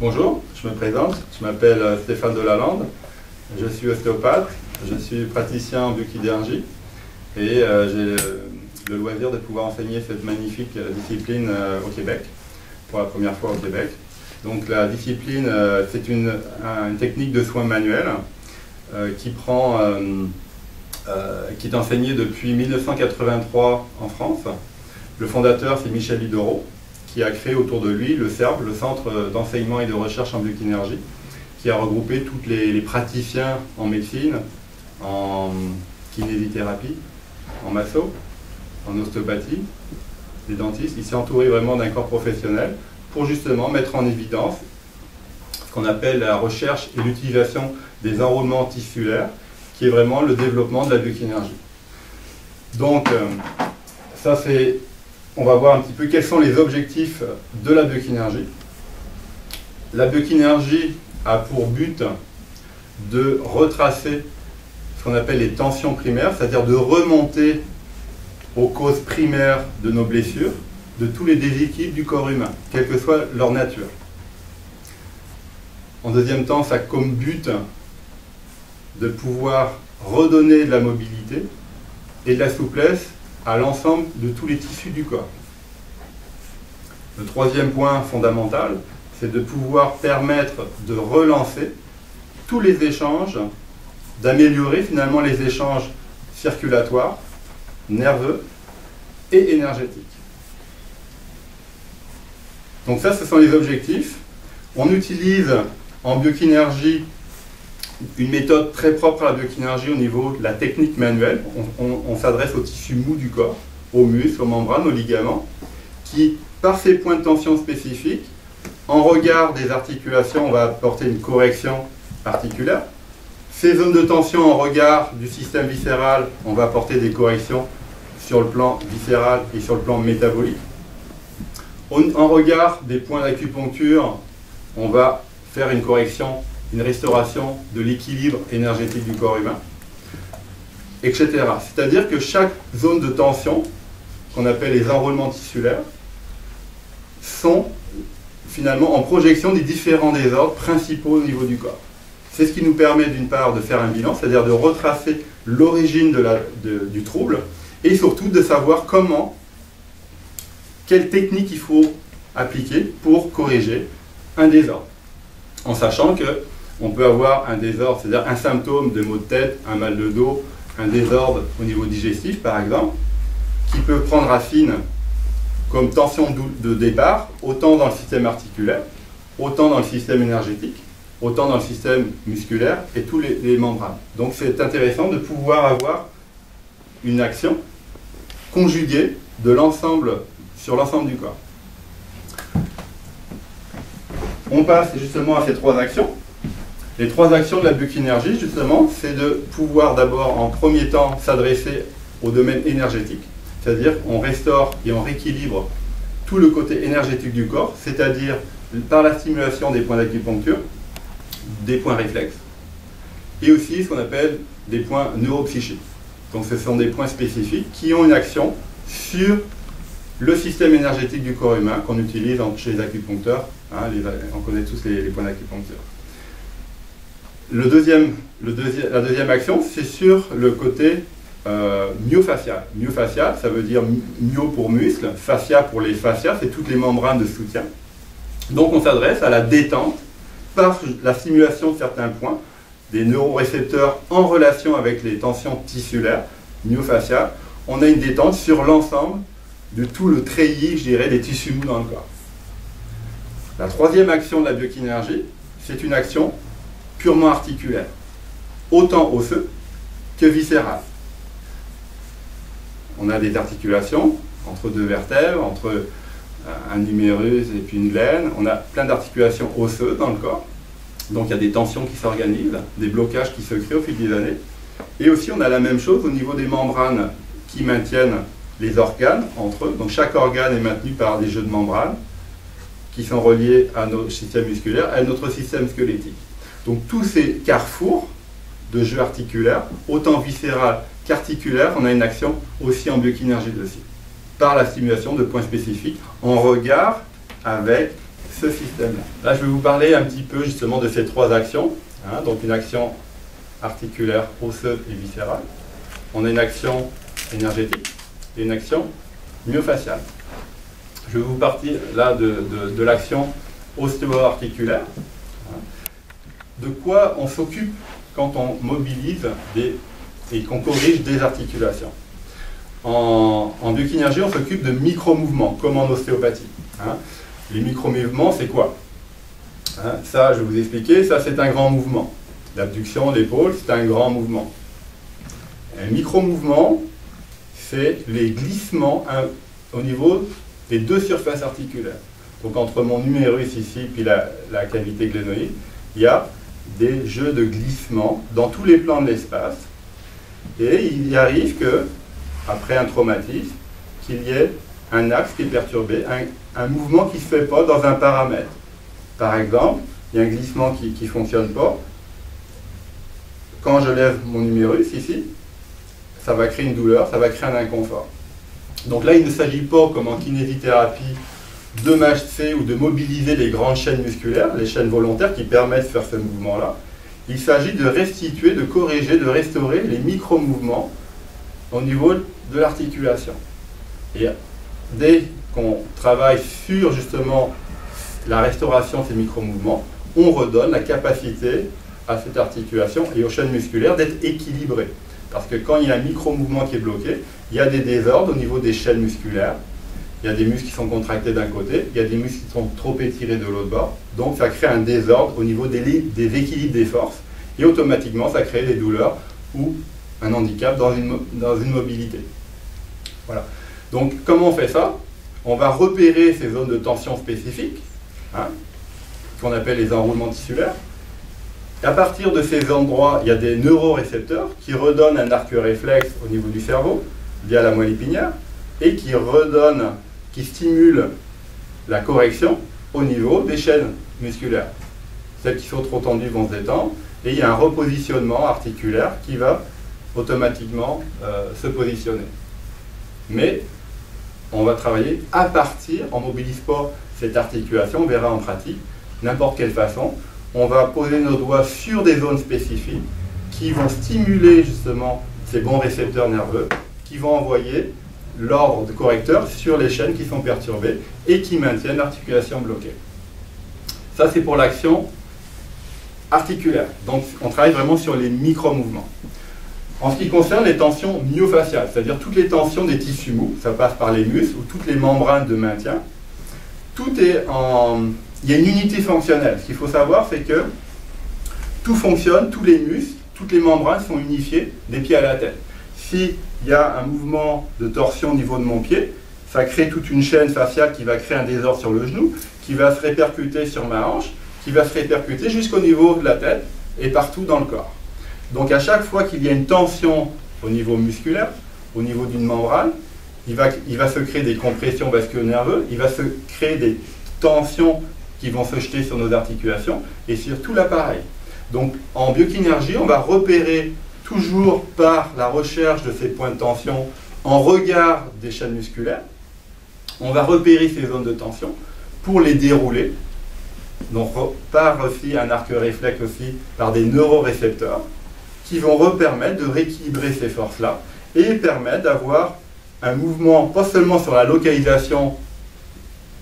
Bonjour, je me présente, je m'appelle Stéphane Delalande, je suis ostéopathe, je suis praticien en biochirurgie et j'ai le loisir de pouvoir enseigner cette magnifique discipline au Québec, pour la première fois au Québec. Donc la discipline, c'est une technique de soins manuels qui est enseignée depuis 1983 en France. Le fondateur, c'est Michel Lidoro, qui a créé autour de lui le CERB, le Centre d'enseignement et de recherche en biokinésie, qui a regroupé tous les praticiens en médecine, en kinésithérapie, en masso, en ostéopathie, des dentistes. Il s'est entouré vraiment d'un corps professionnel pour justement mettre en évidence ce qu'on appelle la recherche et l'utilisation des enroulements tissulaires, qui est vraiment le développement de la biokinésie. Donc, ça c'est... On va voir un petit peu quels sont les objectifs de la biokinésie. La biokinésie a pour but de retracer ce qu'on appelle les tensions primaires, c'est-à-dire de remonter aux causes primaires de nos blessures, de tous les déséquilibres du corps humain, quelle que soit leur nature. En deuxième temps, ça a comme but de pouvoir redonner de la mobilité et de la souplesse à l'ensemble de tous les tissus du corps. Le troisième point fondamental, c'est de pouvoir permettre de relancer tous les échanges, d'améliorer finalement les échanges circulatoires, nerveux et énergétiques. Donc ça, ce sont les objectifs. On utilise en biokinésie une méthode très propre à la biokinésie au niveau de la technique manuelle. On s'adresse aux tissus mous du corps, aux muscles, aux membranes, aux ligaments, qui, par ces points de tension spécifiques, en regard des articulations, on va apporter une correction articulaire. Ces zones de tension en regard du système viscéral, on va apporter des corrections sur le plan viscéral et sur le plan métabolique. En regard des points d'acupuncture, on va faire une correction, une restauration de l'équilibre énergétique du corps humain, etc. C'est-à-dire que chaque zone de tension, qu'on appelle les enroulements tissulaires, sont finalement en projection des différents désordres principaux au niveau du corps. C'est ce qui nous permet d'une part de faire un bilan, c'est-à-dire de retracer l'origine du trouble, et surtout de savoir quelle technique il faut appliquer pour corriger un désordre. En sachant qu'on peut avoir un désordre, c'est-à-dire un symptôme de maux de tête, un mal de dos, un désordre au niveau digestif par exemple, qui peut prendre racine comme tension de départ, autant dans le système articulaire, autant dans le système énergétique, autant dans le système musculaire et tous les membranes. Donc c'est intéressant de pouvoir avoir une action conjuguée sur l'ensemble du corps. On passe justement à ces trois actions. Les trois actions de la biokinésie, justement, c'est de pouvoir d'abord, en premier temps, s'adresser au domaine énergétique, c'est-à-dire on restaure et on rééquilibre tout le côté énergétique du corps, c'est-à-dire par la stimulation des points d'acupuncture, des points réflexes, et aussi ce qu'on appelle des points neuropsychiques. Donc ce sont des points spécifiques qui ont une action sur le système énergétique du corps humain qu'on utilise chez les acupuncteurs. On connaît tous les points d'acupuncture. La deuxième action, c'est sur le côté myofacial. Myofacial, ça veut dire myo pour muscle, fascia pour les fascias, c'est toutes les membranes de soutien. Donc on s'adresse à la détente par la stimulation de certains points, des neurorécepteurs en relation avec les tensions tissulaires, myofaciales. On a une détente sur l'ensemble de tout le treillis, je dirais, des tissus mous dans le corps. La troisième action de la biokinésie, c'est une action purement articulaire, autant osseuse que viscérale. On a des articulations entre deux vertèbres, entre un numérus et puis une glène. On a plein d'articulations osseuses dans le corps. Donc il y a des tensions qui s'organisent, des blocages qui se créent au fil des années. Et aussi on a la même chose au niveau des membranes qui maintiennent les organes entre eux. Donc chaque organe est maintenu par des jeux de membranes qui sont reliés à notre système musculaire, à notre système squelettique. Donc tous ces carrefours de jeux articulaires, autant viscéral qu'articulaire, on a une action aussi en biokinésie dessus, par la stimulation de points spécifiques, en regard avec ce système-là. Là, je vais vous parler un petit peu justement de ces trois actions. Hein, donc une action articulaire, osseuse et viscérale. On a une action énergétique et une action myofasciale. Je vais vous partir là de l'action ostéo-articulaire. De quoi on s'occupe quand on mobilise et qu'on corrige des articulations. En biokinésie, on s'occupe de micro-mouvements, comme en ostéopathie. Hein. Les micro-mouvements, c'est quoi? Hein, ça, je vais vous expliquer, ça c'est un grand mouvement. L'abduction, l'épaule, c'est un grand mouvement. Un micro-mouvement, c'est les glissements au niveau des deux surfaces articulaires. Donc entre mon numérus ici puis la cavité glénoïde, il y a des jeux de glissement dans tous les plans de l'espace. Et il y arrive que, après un traumatisme, qu'il y ait un axe qui est perturbé, un mouvement qui ne se fait pas dans un paramètre. Par exemple, il y a un glissement qui ne fonctionne pas. Quand je lève mon numérus ici, ça va créer une douleur, ça va créer un inconfort. Donc là, il ne s'agit pas, comme en kinésithérapie, de masser ou de mobiliser les grandes chaînes musculaires, les chaînes volontaires qui permettent de faire ce mouvement-là. Il s'agit de restituer, de corriger, de restaurer les micro-mouvements au niveau de l'articulation. Et dès qu'on travaille sur justement la restauration de ces micro-mouvements, on redonne la capacité à cette articulation et aux chaînes musculaires d'être équilibrées. Parce que quand il y a un micro-mouvement qui est bloqué, il y a des désordres au niveau des chaînes musculaires. Il y a des muscles qui sont contractés d'un côté, il y a des muscles qui sont trop étirés de l'autre bord. Donc ça crée un désordre au niveau des équilibres des forces. Et automatiquement, ça crée des douleurs ou un handicap dans une mobilité. Voilà. Donc comment on fait ça? On va repérer ces zones de tension spécifiques, hein, qu'on appelle les enroulements tissulaires. À partir de ces endroits, il y a des neurorécepteurs qui redonnent un arc réflexe au niveau du cerveau, via la moelle épinière, et qui stimulent la correction au niveau des chaînes musculaires. Celles qui sont trop tendues vont se détendre, et il y a un repositionnement articulaire qui va automatiquement se positionner. Mais on va travailler à partir, on ne mobilise pas cette articulation, on verra en pratique, n'importe quelle façon. On va poser nos doigts sur des zones spécifiques qui vont stimuler justement ces bons récepteurs nerveux, qui vont envoyer l'ordre de correcteur sur les chaînes qui sont perturbées et qui maintiennent l'articulation bloquée. Ça, c'est pour l'action articulaire. Donc, on travaille vraiment sur les micro-mouvements. En ce qui concerne les tensions myofasciales, c'est-à-dire toutes les tensions des tissus mous, ça passe par les muscles ou toutes les membranes de maintien, il y a une unité fonctionnelle. Ce qu'il faut savoir, c'est que tout fonctionne, tous les muscles, toutes les membranes sont unifiées des pieds à la tête. S'il y a un mouvement de torsion au niveau de mon pied, ça crée toute une chaîne faciale qui va créer un désordre sur le genou, qui va se répercuter sur ma hanche, qui va se répercuter jusqu'au niveau de la tête et partout dans le corps. Donc à chaque fois qu'il y a une tension au niveau musculaire, au niveau d'une membrane, il va se créer des compressions vasculo-nerveuses, il va se créer des tensions qui vont se jeter sur nos articulations et sur tout l'appareil. Donc en biokinésie, on va repérer toujours par la recherche de ces points de tension en regard des chaînes musculaires. On va repérer ces zones de tension pour les dérouler. Donc par aussi un arc réflexe aussi, par des neurorécepteurs qui vont permettre de rééquilibrer ces forces-là et permettre d'avoir un mouvement pas seulement sur la localisation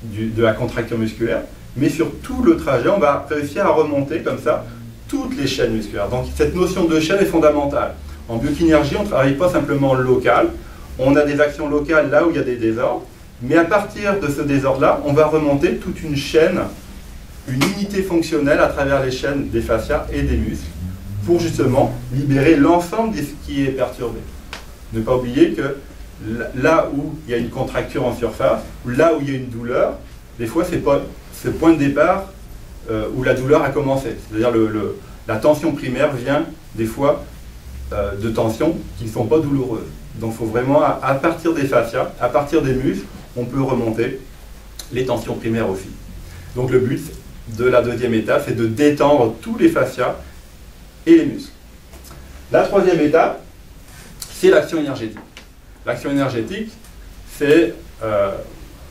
de la contraction musculaire, mais sur tout le trajet, on va réussir à remonter comme ça toutes les chaînes musculaires. Donc cette notion de chaîne est fondamentale. En biokinésie, on ne travaille pas simplement local, on a des actions locales là où il y a des désordres, mais à partir de ce désordre-là, on va remonter toute une chaîne, une unité fonctionnelle à travers les chaînes des fascias et des muscles, pour justement libérer l'ensemble de ce qui est perturbé. Ne pas oublier que là où il y a une contracture en surface, ou là où il y a une douleur, des fois c'est pas ce point de départ où la douleur a commencé. C'est-à-dire la tension primaire vient des fois de tensions qui ne sont pas douloureuses. Donc il faut vraiment, à partir des fascias, à partir des muscles, on peut remonter les tensions primaires aussi. Donc le but de la deuxième étape, c'est de détendre tous les fascias et les muscles. La troisième étape, c'est l'action énergétique. L'action énergétique, c'est,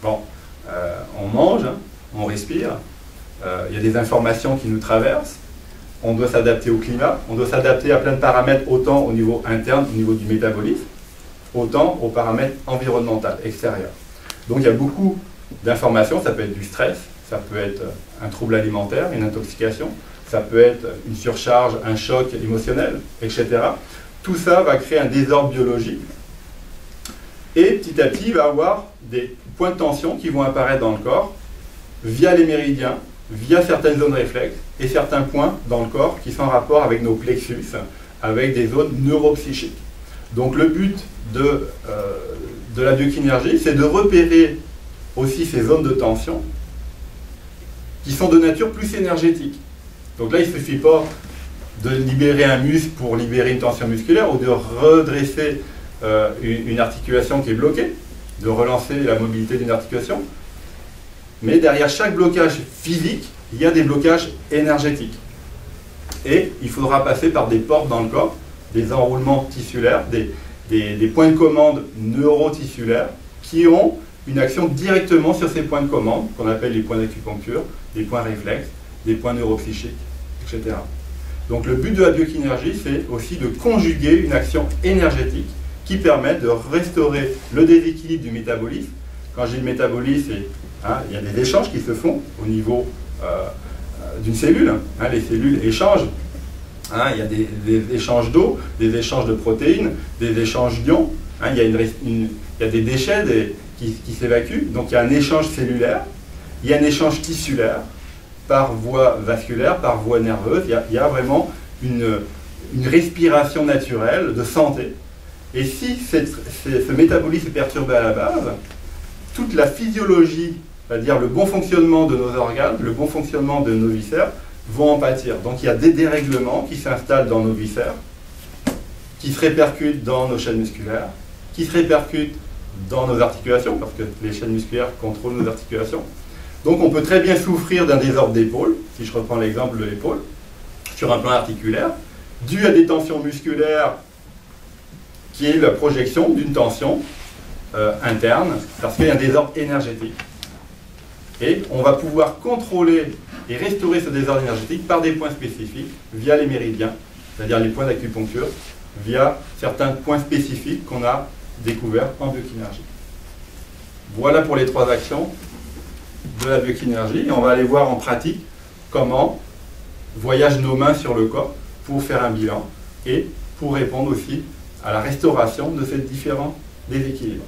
on mange, hein, on respire, il y a des informations qui nous traversent, on doit s'adapter au climat, on doit s'adapter à plein de paramètres, autant au niveau interne, au niveau du métabolisme, autant aux paramètres environnementaux, extérieurs. Donc il y a beaucoup d'informations, ça peut être du stress, ça peut être un trouble alimentaire, une intoxication, ça peut être une surcharge, un choc émotionnel, etc. Tout ça va créer un désordre biologique et petit à petit il va y avoir des points de tension qui vont apparaître dans le corps via les méridiens, via certaines zones réflexes et certains points dans le corps qui sont en rapport avec nos plexus, avec des zones neuropsychiques. Donc le but de la biokinésie, c'est de repérer aussi ces zones de tension qui sont de nature plus énergétique. Donc là, il ne suffit pas de libérer un muscle pour libérer une tension musculaire ou de redresser une articulation qui est bloquée, de relancer la mobilité d'une articulation. Mais derrière chaque blocage physique, il y a des blocages énergétiques. Et il faudra passer par des portes dans le corps, des enroulements tissulaires, des points de commande neurotissulaires qui ont une action directement sur ces points de commande, qu'on appelle les points d'acupuncture, des points réflexes, des points neuropsychiques, etc. Donc le but de la biokinésie, c'est aussi de conjuguer une action énergétique qui permet de restaurer le déséquilibre du métabolisme. Quand je dis le métabolisme, il y a des échanges qui se font au niveau d'une cellule. Les cellules échangent. Il y a des échanges d'eau, des échanges de protéines, des échanges d'ions. Il y a des déchets qui s'évacuent. Donc il y a un échange cellulaire, il y a un échange tissulaire par voie vasculaire, par voie nerveuse. Il y a vraiment une respiration naturelle de santé. Et si ce métabolisme est perturbé à la base, toute la physiologie, c'est-à-dire le bon fonctionnement de nos organes, le bon fonctionnement de nos viscères, vont en pâtir. Donc il y a des dérèglements qui s'installent dans nos viscères, qui se répercutent dans nos chaînes musculaires, qui se répercutent dans nos articulations, parce que les chaînes musculaires contrôlent nos articulations. Donc on peut très bien souffrir d'un désordre d'épaule, si je reprends l'exemple de l'épaule, sur un plan articulaire, dû à des tensions musculaires qui est la projection d'une tension interne, parce qu'il y a un désordre énergétique. Et on va pouvoir contrôler et restaurer ce désordre énergétique par des points spécifiques, via les méridiens, c'est-à-dire les points d'acupuncture, via certains points spécifiques qu'on a découverts en biokinésie. Voilà pour les 3 actions de la biokinésie. Et on va aller voir en pratique comment voyagent nos mains sur le corps pour faire un bilan et pour répondre aussi à la restauration de ces différents déséquilibres.